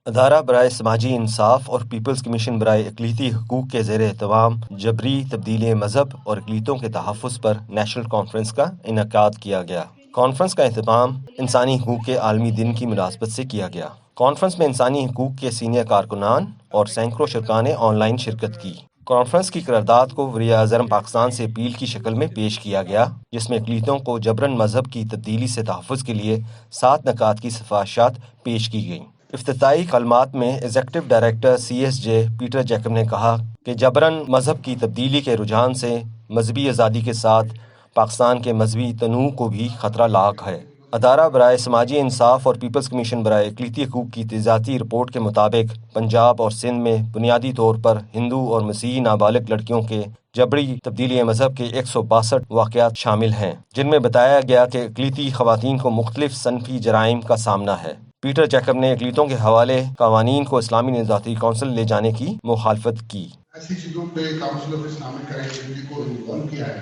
ادارہ برائے سماجی انصاف اور پیپلز کمیشن برائے اقلیتی حقوق کے زیر اہتمام جبری تبدیلی مذہب اور اقلیتوں کے تحفظ پر نیشنل کانفرنس کا انعقاد کیا گیا۔ کانفرنس کا اہتمام انسانی حقوق کے عالمی دن کی مناسبت سے کیا گیا۔ کانفرنس میں انسانی حقوق کے سینئر کارکنان اور سینکڑوں شرکاء نے آن لائن شرکت کی۔ کانفرنس کی قرارداد کو وزیر اعظم پاکستان سے اپیل کی شکل میں پیش کیا گیا، جس میں اقلیتوں کو جبراً مذہب کی تبدیلی سے تحفظ کے لیے 7 نکات کی سفارشات پیش کی گئیں۔ افتتاحی کلمات میں executive director CSJ Peter Jacob نے کہا کہ جبراً مذہب کی تبدیلی کے رجحان سے مذہبی آزادی کے ساتھ پاکستان کے مذہبی تنوع کو بھی خطرہ لاحق ہے۔ ادارہ برائے سماجی انصاف اور پیپلز کمیشن برائے اقلیتی حقوق کی تجزیاتی رپورٹ کے مطابق پنجاب اور سندھ میں بنیادی طور پر ہندو اور مسیحی نابالغ لڑکیوں کے جبری تبدیلی مذہب کے 162 واقعات شامل ہیں، جن میں بتایا گیا کہ اقلیتی خواتین کو مختلف صنفی جرائم کا سامنا ہے۔ پیٹر جیکب نے اقلیتوں کے حوالے قوانین کو اسلامی نجاتی کونسل لے جانے کی مخالفت کی۔ ایسی چیزوں پہ کاؤنسل آف اسلامک کرائٹیریا کو انوالو کیا ہے۔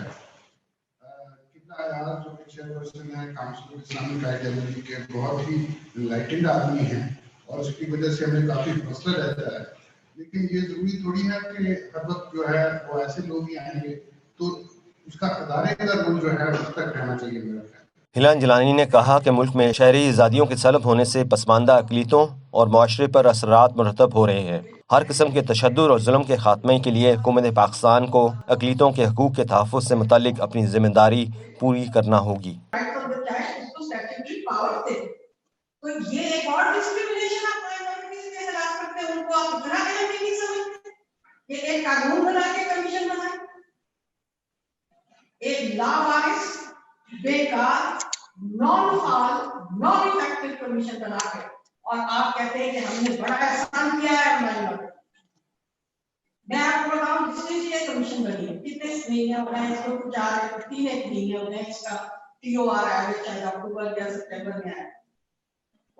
کتنا یاد جو کہ چیئرپرسن ہے کاؤنسل آف اسلامک کرائٹیریا کے بہت ہی انلائٹنڈ آدمی ہیں اور اس کی وجہ سے ہمیں کافی فاصلہ رہتا ہے، لیکن یہ ضروری تھوڑی ہے کہ ہر وقت جو ہے وہ ایسے لوگ ہی آئیں گے، تو اس کا ادارے کا رول جو ہے اس تک رہنا چاہیے میرا خیال۔ ہلال جیلانی نے کہا کہ ملک میں شہری آزادیوں کے سلب ہونے سے پسماندہ اقلیتوں اور معاشرے پر اثرات مرتب ہو رہے ہیں۔ ہر قسم کے تشدد اور ظلم کے خاتمے کے لیے حکومت پاکستان کو اقلیتوں کے حقوق کے تحفظ سے متعلق اپنی ذمہ داری پوری کرنا ہوگی۔ تو یہ ایک اور ڈسکریمنیشن آپ مائنورٹیز کے خلاف کرتے ہیں، ان کو آپ گناہ کے نہیں سمجھتے کہ ایک قانون بنا کے کمیشن بنائے، ایک لا وارث بیکار نان فعال نان افیکٹو کمیشن بنا کے، اور آپ کہتے ہیں کہ ہم نے بڑا احسان کیا ہے مائنورٹی۔ میں آپ کو بتاؤں جس نے یہ کمیشن بنی ہے کتنے مہینے ہو رہے ہیں اس کو، کچھ 3 مہینے ہو گئے ہیں، اس کا TOR آیا ہے شاید اکتوبر یا سپٹمبر میں آیا،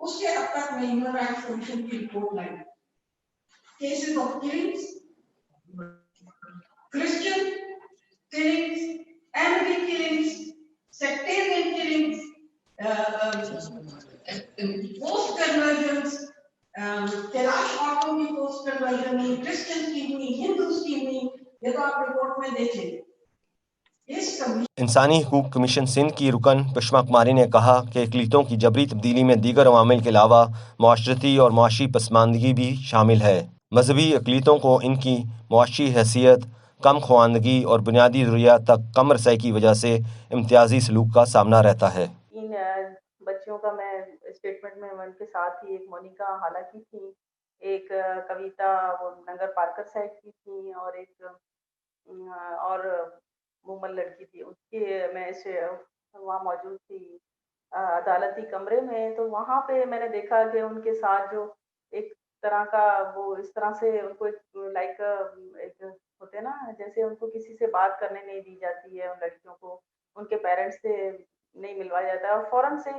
اس کے اب تک میں ہیومن رائٹس کمیشن کی رپورٹ لائی۔ Cases of killings, Christian killings, anti killings, sectarian killings, post conversions, Kalash عورتوں کی پوسٹ کنورژن ہوئی، کرسچن کی ہوئی، ہندوز کی ہوئی، یہ تو آپ رپورٹ میں دیکھ لیں۔ انسانی حقوق کمیشن سندھ کی رکن پشما کماری نے کہا کہ اقلیتوں کی جبری تبدیلی میں دیگر عوامل کے علاوہ معاشرتی اور معاشی پسماندگی بھی شامل ہے۔ مذہبی اقلیتوں کو ان کی معاشی حیثیت، کم خواندگی اور بنیادی ضروریات تک کم رسائی کی وجہ سے امتیازی سلوک کا سامنا رہتا ہے۔ ان بچیوں کا میں اسٹیٹمنٹ میں ان کے ساتھ ہی ایک مونیکا حالا کی تھی، ایک کویتا وہ ننگر پارکر سائڈ کی تھی، اور ایک اور مومل لڑکی تھی، اس کے میں وہاں موجود تھی عدالتی کمرے میں۔ تو وہاں پہ میں نے دیکھا کہ ان کے ساتھ جو ایک طرح کا وہ اس طرح سے ان کو لائک ایک ہوتے نا، جیسے ان کو کسی سے بات کرنے نہیں دی جاتی ہے، ان لڑکیوں کو ان کے پیرنٹس سے نہیں ملوایا جاتا ہے، اور فوراً سے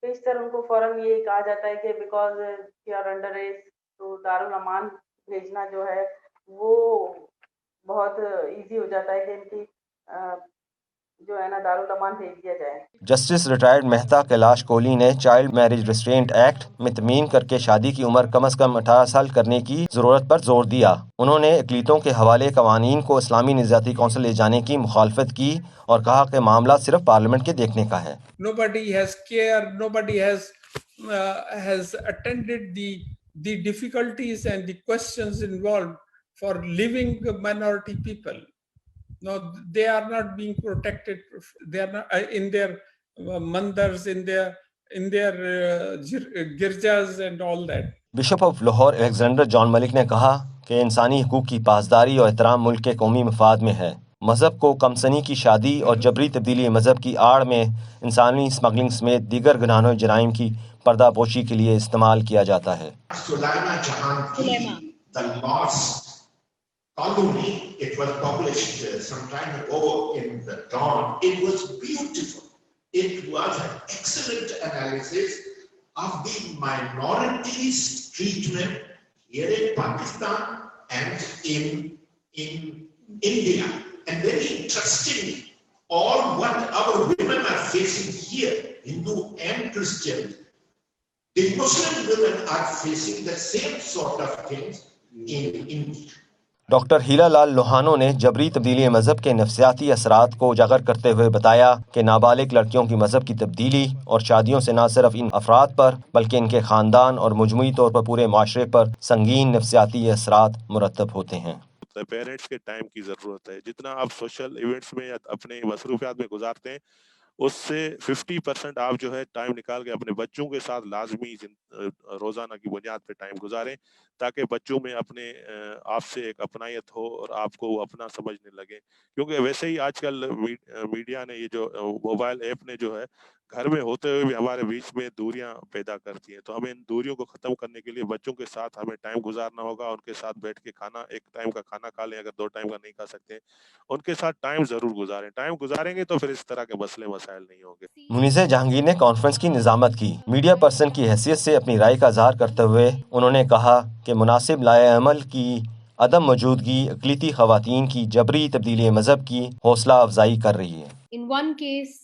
اس طرح ان کو فوراً یہ کہا جاتا ہے کہ because you are under age, تو دارالامان بھیجنا جو ہے وہ بہت ایزی ہو جاتا ہے کہ ان کی جو ہے نا دارالامان بھیج دیا جائے۔ جسٹس ریٹائرڈ مہتا کیلاش کوہلی نے چائلڈ میرج ریسٹرینٹ ایکٹ میں ترمیم کر کے شادی کی عمر کم از کم 18 سال کرنے کی ضرورت پر زور دیا۔ انہوں نے اقلیتوں کے حوالے قوانین کو اسلامی نجاتی کونسل لے جانے کی مخالفت کی اور کہا کہ معاملہ صرف پارلیمنٹ کے دیکھنے کا ہے۔ Nobody has cared, nobody has attended the difficulties and the questions involved for living minority people. No, they are not being protected. They are not in their mandars, in their girjas and all that. Bishop of Lahore Alexander John Malik نے کہا کہ انسانی حقوق کی پاسداری اور احترام ملک کے قومی مفاد میں ہے۔ مذہب کو کمسنی کی شادی اور جبری تبدیلی مذہب کی آڑ میں انسانی اسمگلنگ سمیت دیگر گناہوں جرائم کی پردہ پوشی کے لیے استعمال کیا جاتا ہے۔ It was published some time ago in the Dawn. It was beautiful. It was an excellent analysis of the minorities' treatment here in Pakistan and in India. And very interestingly, all what our women are facing here, Hindu and Christian, The Muslim women are facing the same sort of things in India. Doctor Hela Lal Lohano نے جبری تبدیلی مذہب کے نفسیاتی اثرات کو اجاگر کرتے ہوئے بتایا کہ نابالغ لڑکیوں کی مذہب کی تبدیلی اور شادیوں سے نہ صرف ان افراد پر بلکہ ان کے خاندان اور مجموعی طور پر پورے معاشرے پر سنگین نفسیاتی اثرات مرتب ہوتے ہیں۔ پیرنٹس کے ٹائم کی ضرورت ہے، جتنا آپ سوشل ایونٹس میں یا اپنے مصروفیات میں گزارتے ہیں اس سے 50% آپ جو ہے ٹائم نکال کے اپنے بچوں کے ساتھ لازمی روزانہ کی بنیاد پہ ٹائم گزاریں، تاکہ بچوں میں اپنے آپ سے ایک اپنائیت ہو اور آپ کو وہ اپنا سمجھنے لگے، کیونکہ ویسے ہی آج کل میڈیا نے یہ جو موبائل ایپ نے جو ہے گھر میں ہوتے ہوئے بھی ہمارے بیچ میں دوریاں پیدا کرتی ہیں، تو ہمیں ان دوریوں کو ختم کرنے کے لیے بچوں کے ساتھ ہمیں ٹائم گزارنا ہوگا، ان کے ساتھ بیٹھ کے کھانا، ایک ٹائم کا کھانا کھا لیں، اگر 2 ٹائم کا نہیں کھا سکتے ان کے ساتھ ٹائم ضرور گزاریں، ٹائم گزاریں گے تو پھر اس طرح کے مسئلے مسائل نہیں ہوں گے۔ منیزہ جہانگیر نے کانفرنس کی نظامت کی۔ میڈیا پرسن کی حیثیت سے اپنی رائے کا اظہار کرتے ہوئے انہوں نے کہا کہ مناسب لائحہ عمل کی عدم موجودگی اقلیتی خواتین کی جبری تبدیلی مذہب کی حوصلہ افزائی کر رہی ہے۔ In one case,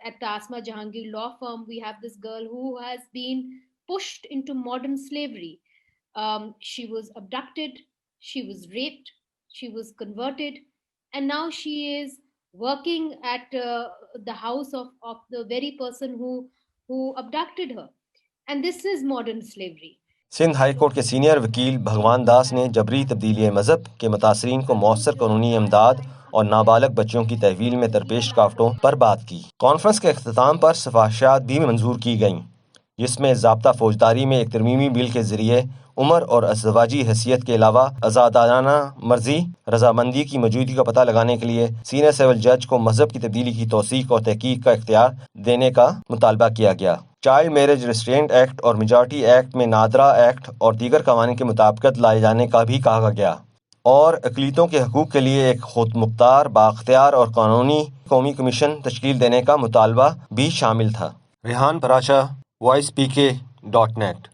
at the Asma Jahangir law firm, we have this girl who has been pushed into modern slavery. She was abducted, she was raped, she was converted, and now she is working at the house of the very person who abducted her. And this is modern slavery. Sindh high court کے senior وکیل بھگوان داس نے جبری تبدیلی مذہب کے متاثرین کو مؤثر قانونی امداد اور نابالغ بچوں کی تحویل میں درپیش رکاوٹوں پر بات کی۔ کانفرنس کے اختتام پر سفارشات بھی منظور کی گئیں، جس میں ضابطہ فوجداری میں ایک ترمیمی بل کے ذریعے عمر اور ازدواجی حیثیت کے علاوہ آزادانہ مرضی رضامندی کی موجودگی کا پتہ لگانے کے لیے سینئر سول جج کو مذہب کی تبدیلی کی توثیق اور تحقیق کا اختیار دینے کا مطالبہ کیا گیا۔ چائلڈ میرج ریسٹرینٹ ایکٹ اور میجارٹی ایکٹ میں نادرا ایکٹ اور دیگر قوانین کے مطابقت لائے جانے کا بھی کہا گیا، اور اقلیتوں کے حقوق کے لیے ایک خود مختار، بااختیار اور قانونی قومی کمیشن تشکیل دینے کا مطالبہ بھی شامل تھا۔ Rehan پراشا، voice PK.net